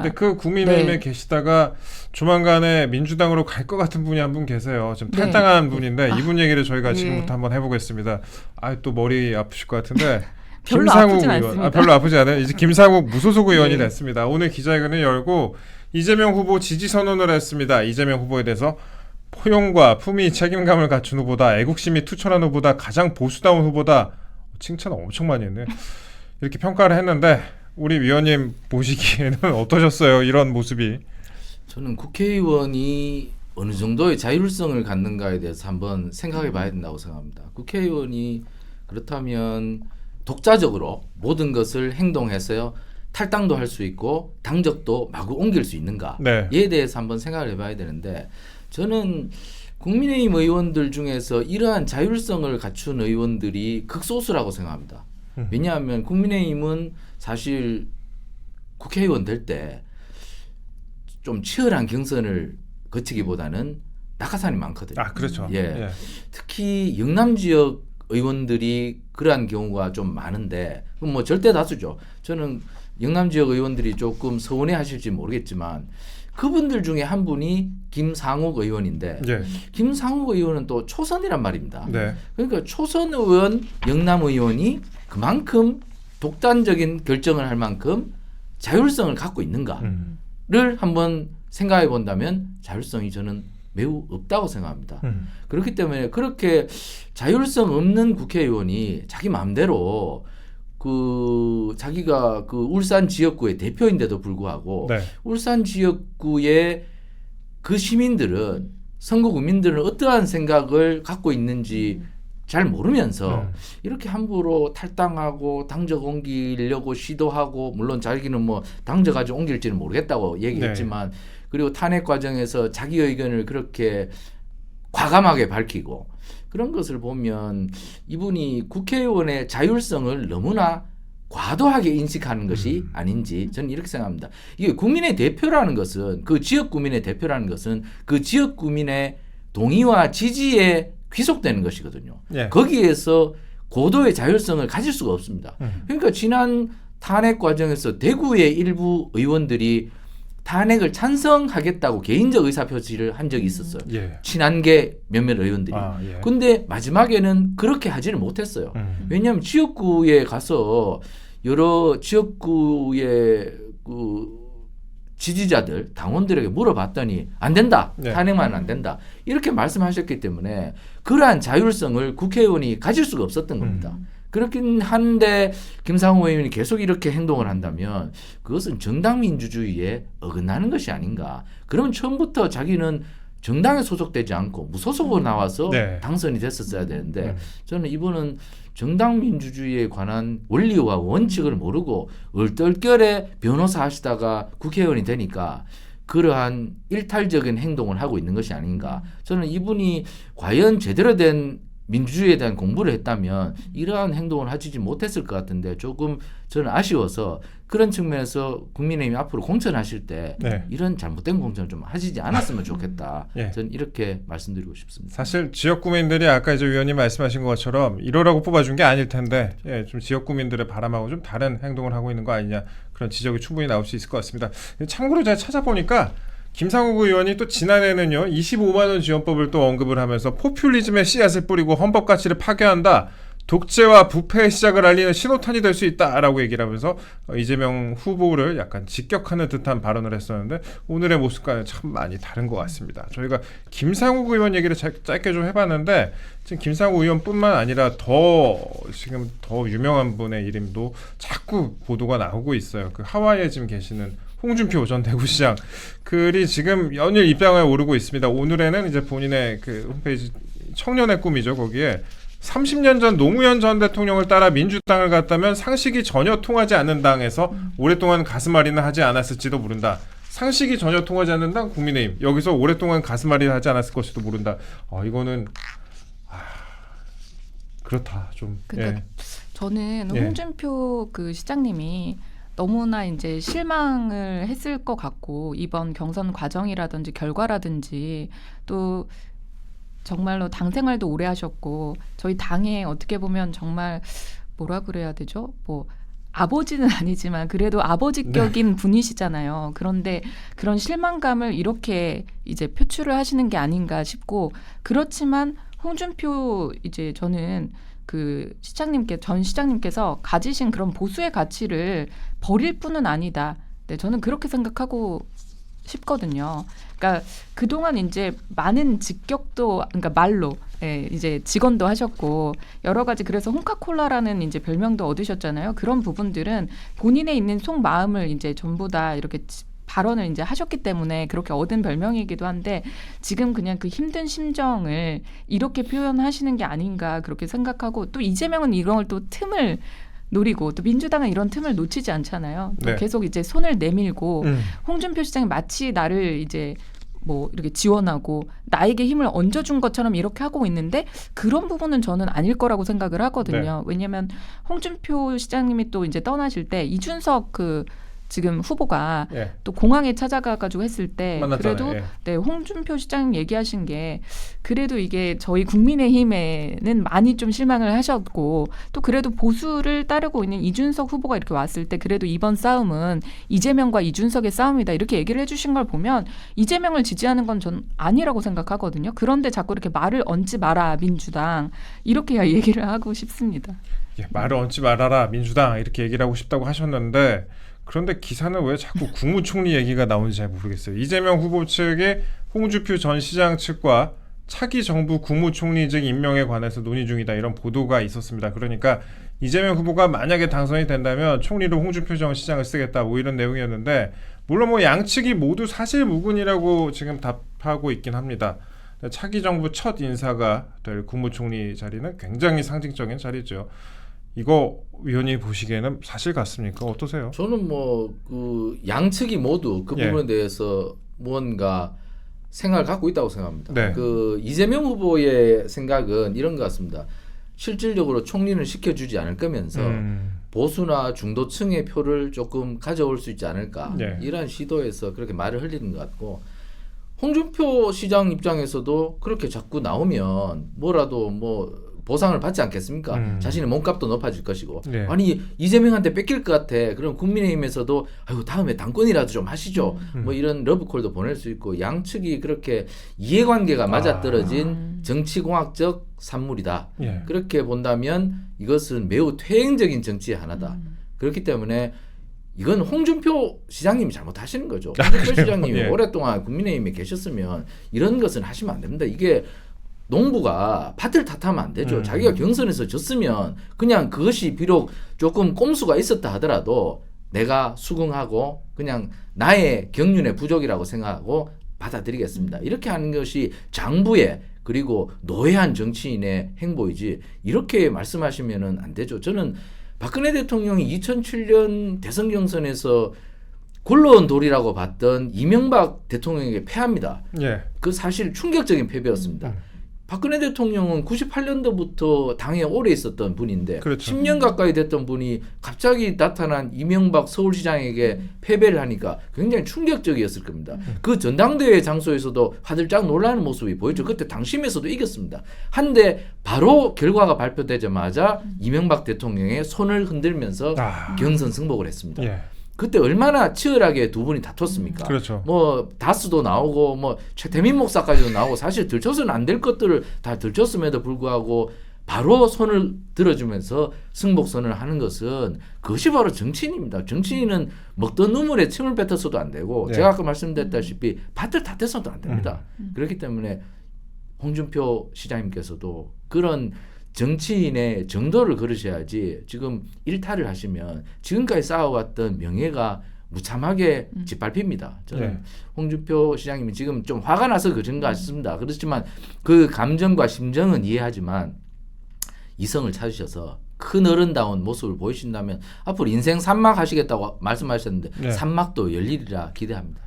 근데 그 국민의힘에 네. 계시다가 조만간에 민주당으로 갈 것 같은 분이 한 분 계세요. 지금 네. 탈당한 분인데 이분 얘기를 저희가 예. 지금부터 한번 해보겠습니다. 또 머리 아프실 것 같은데 별로 김상욱 아프진 의원. 않습니다. 별로 아프지 않아요. 이제 김상욱 무소속 의원이 네. 됐습니다. 오늘 기자회견을 열고 이재명 후보 지지 선언을 했습니다. 이재명 후보에 대해서 포용과 품위, 책임감을 갖춘 후보다, 애국심이 투철한 후보다, 가장 보수다운 후보다, 칭찬을 엄청 많이 했네요. 이렇게 평가를 했는데 우리 위원님 보시기에는 어떠셨어요? 이런 모습이. 저는 국회의원이 어느 정도의 자율성을 갖는가에 대해서 한번 생각해 봐야 된다고 생각합니다. 국회의원이 그렇다면 독자적으로 모든 것을 행동해서요 탈당도 할 수 있고 당적도 마구 옮길 수 있는가에 네. 대해서 한번 생각을 해봐야 되는데, 저는 국민의힘 의원들 중에서 이러한 자율성을 갖춘 의원들이 극소수라고 생각합니다. 왜냐하면 국민의힘은 사실 국회의원 될 때 좀 치열한 경선을 거치기보다는 낙하산이 많거든요. 그렇죠. 예. 특히 영남 지역 의원들이 그러한 경우가 좀 많은데, 그럼 뭐 절대 다수죠. 저는 영남 지역 의원들이 조금 서운해 하실지 모르겠지만 그분들 중에 한 분이 김상욱 의원인데, 예. 김상욱 의원은 또 초선이란 말입니다. 네. 그러니까 초선 의원, 영남 의원이 그만큼 독단적인 결정을 할 만큼 자율성을 갖고 있는가를 한번 생각해 본다면 자율성이 저는 매우 없다고 생각합니다. 그렇기 때문에 그렇게 자율성 없는 국회의원이 자기 마음대로 자기가 울산 지역구의 대표인데도 불구하고 네. 울산 지역구의 그 시민들은, 선거 국민들은 어떠한 생각을 갖고 있는지 잘 모르면서 이렇게 함부로 탈당하고 당적 옮기려고 시도하고, 물론 자기는 뭐 당적 아직 옮길지는 모르겠다고 얘기했지만 그리고 탄핵 과정에서 자기 의견을 그렇게 과감하게 밝히고, 그런 것을 보면 이분이 국회의원의 자율성을 너무나 과도하게 인식하는 것이 아닌지 저는 이렇게 생각합니다. 이게 국민의 대표라는 것은, 그 지역 구민의 대표라는 것은 그 지역 구민의 동의와 지지에 귀속되는 것이거든요. 예. 거기에서 고도의 자율성을 가질 수가 없습니다. 그러니까 지난 탄핵 과정에서 대구의 일부 의원들이 탄핵을 찬성하겠다고 개인적 의사표시를 한 적이 있었어요. 예. 친한계 몇몇 의원들이. 예. 근데 마지막에는 그렇게 하지를 못했어요. 왜냐하면 지역구에 가서 여러 지역구의 지지자들, 당원들에게 물어봤더니 안 된다. 네. 탄핵만 안 된다. 이렇게 말씀하셨기 때문에 그러한 자율성을 국회의원이 가질 수가 없었던 겁니다. 그렇긴 한데 김상호 의원이 계속 이렇게 행동을 한다면 그것은 정당 민주주의에 어긋나는 것이 아닌가. 그러면 처음부터 자기는 정당에 소속되지 않고 무소속으로 나와서 네. 당선이 됐었어야 되는데, 저는 이분은 정당 민주주의에 관한 원리와 원칙을 모르고 얼떨결에 변호사 하시다가 국회의원이 되니까 그러한 일탈적인 행동을 하고 있는 것이 아닌가. 저는 이분이 과연 제대로 된 민주주의에 대한 공부를 했다면 이러한 행동을 하지 못했을 것 같은데, 조금 저는 아쉬워서 그런 측면에서 국민의힘이 앞으로 공천하실 때 네. 이런 잘못된 공천을 좀 하시지 않았으면 좋겠다. 예. 저는 이렇게 말씀드리고 싶습니다. 사실 지역 구민들이 아까 이제 위원님 말씀하신 것처럼 이러라고 뽑아준 게 아닐 텐데, 좀 지역 구민들의 바람하고 좀 다른 행동을 하고 있는 거 아니냐, 그런 지적이 충분히 나올 수 있을 것 같습니다. 참고로 제가 찾아보니까 김상욱 의원이 또 지난해는요 25만 원 지원법을 또 언급을 하면서 포퓰리즘의 씨앗을 뿌리고 헌법 가치를 파괴한다, 독재와 부패의 시작을 알리는 신호탄이 될 수 있다라고 얘기를 하면서 이재명 후보를 약간 직격하는 듯한 발언을 했었는데, 오늘의 모습과는 참 많이 다른 것 같습니다. 저희가 김상욱 의원 얘기를 짧게 좀 해봤는데, 지금 김상욱 의원뿐만 아니라 지금 더 유명한 분의 이름도 자꾸 보도가 나오고 있어요. 그 하와이에 지금 계시는 홍준표 전 대구시장, 글이 지금 연일 입장에 오르고 있습니다. 오늘에는 이제 본인의 그 홈페이지 청년의 꿈이죠. 거기에 30년 전 노무현 전 대통령을 따라 민주당을 갔다면 상식이 전혀 통하지 않는 당에서 오랫동안 가슴앓이는 하지 않았을지도 모른다. 상식이 전혀 통하지 않는 당 국민의힘, 여기서 오랫동안 가슴앓이를 하지 않았을 것이도 모른다. 이거는 그렇다 좀. 그러니까 저는 예. 홍준표 그 시장님이 너무나 이제 실망을 했을 것 같고, 이번 경선 과정이라든지 결과라든지 또 정말로 당 생활도 오래 하셨고, 저희 당에 어떻게 보면 정말 뭐라 그래야 되죠? 뭐 아버지는 아니지만 그래도 아버지격인 분이시잖아요. 그런데 그런 실망감을 이렇게 이제 표출을 하시는 게 아닌가 싶고 그렇지만 홍준표 이제 저는 그 전 시장님께서 가지신 그런 보수의 가치를 버릴 뿐은 아니다. 네, 저는 그렇게 생각하고 싶거든요. 그러니까 그동안 이제 많은 직격도 그러니까 말로 이제 직언도 하셨고 여러 가지 그래서 홍카콜라라는 이제 별명도 얻으셨잖아요. 그런 부분들은 본인에 있는 속마음을 이제 전부 다 이렇게 발언을 이제 하셨기 때문에 그렇게 얻은 별명이기도 한데 지금 그냥 그 힘든 심정을 이렇게 표현하시는 게 아닌가 그렇게 생각하고 또 이재명은 이런 걸 또 틈을 노리고 또 민주당은 이런 틈을 놓치지 않잖아요. 또 네. 계속 이제 손을 내밀고 홍준표 시장이 마치 나를 이제 뭐 이렇게 지원하고 나에게 힘을 얹어준 것처럼 이렇게 하고 있는데 그런 부분은 저는 아닐 거라고 생각을 하거든요. 왜냐하면 홍준표 시장님이 또 이제 떠나실 때 이준석 그 지금 후보가 예. 또 공항에 찾아가가지고 했을 때 만났잖아요. 그래도 예. 네, 홍준표 시장님 얘기하신 게 그래도 이게 저희 국민의힘에는 많이 좀 실망을 하셨고 또 그래도 보수를 따르고 있는 이준석 후보가 이렇게 왔을 때 그래도 이번 싸움은 이재명과 이준석의 싸움이다 이렇게 얘기를 해주신 걸 보면 이재명을 지지하는 건 전 아니라고 생각하거든요. 그런데 자꾸 이렇게 말을 얹지 마라 민주당 이렇게 얘기를 하고 싶습니다. 예, 말을 얹지 말아라 민주당 이렇게 얘기를 하고 싶다고 하셨는데 그런데 기사는 왜 자꾸 국무총리 얘기가 나오는지 잘 모르겠어요. 이재명 후보 측의 홍준표 전 시장 측과 차기 정부 국무총리직 임명에 관해서 논의 중이다 이런 보도가 있었습니다. 그러니까 이재명 후보가 만약에 당선이 된다면 총리로 홍준표 전 시장을 쓰겠다 뭐 이런 내용이었는데 물론 뭐 양측이 모두 사실무근이라고 지금 답하고 있긴 합니다. 차기 정부 첫 인사가 될 국무총리 자리는 굉장히 상징적인 자리죠. 이거 위원님 보시기에는 사실 같습니까? 어떠세요? 저는 뭐 그 양측이 모두 그 예. 부분에 대해서 무언가 생각을 갖고 있다고 생각합니다. 네. 그 이재명 후보의 생각은 이런 것 같습니다. 실질적으로 총리는 시켜주지 않을 거면서 보수나 중도층의 표를 조금 가져올 수 있지 않을까 예. 이런 시도에서 그렇게 말을 흘리는 것 같고 홍준표 시장 입장에서도 그렇게 자꾸 나오면 뭐라도 뭐 보상을 받지 않겠습니까? 자신의 몸값도 높아질 것이고 네. 아니 이재명한테 뺏길 것 같아. 그럼 국민의힘에서도 아유 다음에 당권이라도 좀 하시죠. 뭐 이런 러브콜도 보낼 수 있고 양측이 그렇게 이해관계가 맞아떨어진 정치공학적 산물이다. 예. 그렇게 본다면 이것은 매우 퇴행적인 정치의 하나다. 그렇기 때문에 이건 홍준표 시장님이 잘못하시는 거죠. 홍준표 시장님이 예. 오랫동안 국민의힘에 계셨으면 이런 것은 하시면 안 됩니다. 이게 농부가 밭을 탓하면 안 되죠. 자기가 경선에서 졌으면 그냥 그것이 비록 조금 꼼수가 있었다 하더라도 내가 수긍하고 그냥 나의 경륜의 부족이라고 생각하고 받아들이겠습니다. 이렇게 하는 것이 장부의 그리고 노회한 정치인의 행보이지 이렇게 말씀하시면 안 되죠. 저는 박근혜 대통령이 2007년 대선 경선에서 굴러온 돌이라고 봤던 이명박 대통령에게 패합니다. 예. 그 사실 충격적인 패배였습니다. 박근혜 대통령은 98년도부터 당에 오래 있었던 분인데 그렇죠. 10년 가까이 됐던 분이 갑자기 나타난 이명박 서울시장에게 패배를 하니까 굉장히 충격적이었을 겁니다. 그 전당대회 장소에서도 화들짝 놀라는 모습이 보였죠. 그때 당심에서도 이겼습니다. 한데 바로 결과가 발표되자마자 이명박 대통령의 손을 흔들면서 경선 승복을 했습니다. 예. 그때 얼마나 치열하게 두 분이 다퉜습니까? 그렇죠. 뭐 다스도 나오고 뭐 최태민 목사까지도 나오고 사실 들춰서는 안 될 것들을 다 들췄음에도 불구하고 바로 손을 들어주면서 승복선을 하는 것은 그것이 바로 정치인입니다. 정치인은 먹던 눈물에 침을 뱉어서도 안 되고 네. 제가 아까 말씀드렸다시피 밭을 탓해서도 안 됩니다. 그렇기 때문에 홍준표 시장님께서도 그런 정치인의 정도를 걸으셔야지 지금 일탈을 하시면 지금까지 쌓아왔던 명예가 무참하게 짓밟힙니다. 저는 네. 홍준표 시장님이 지금 좀 화가 나서 그런 것 같습니다. 그렇지만 그 감정과 심정은 이해하지만 이성을 찾으셔서 큰 어른다운 모습을 보이신다면 앞으로 인생 산막 하시겠다고 말씀하셨는데 네. 산막도 열리리라 기대합니다.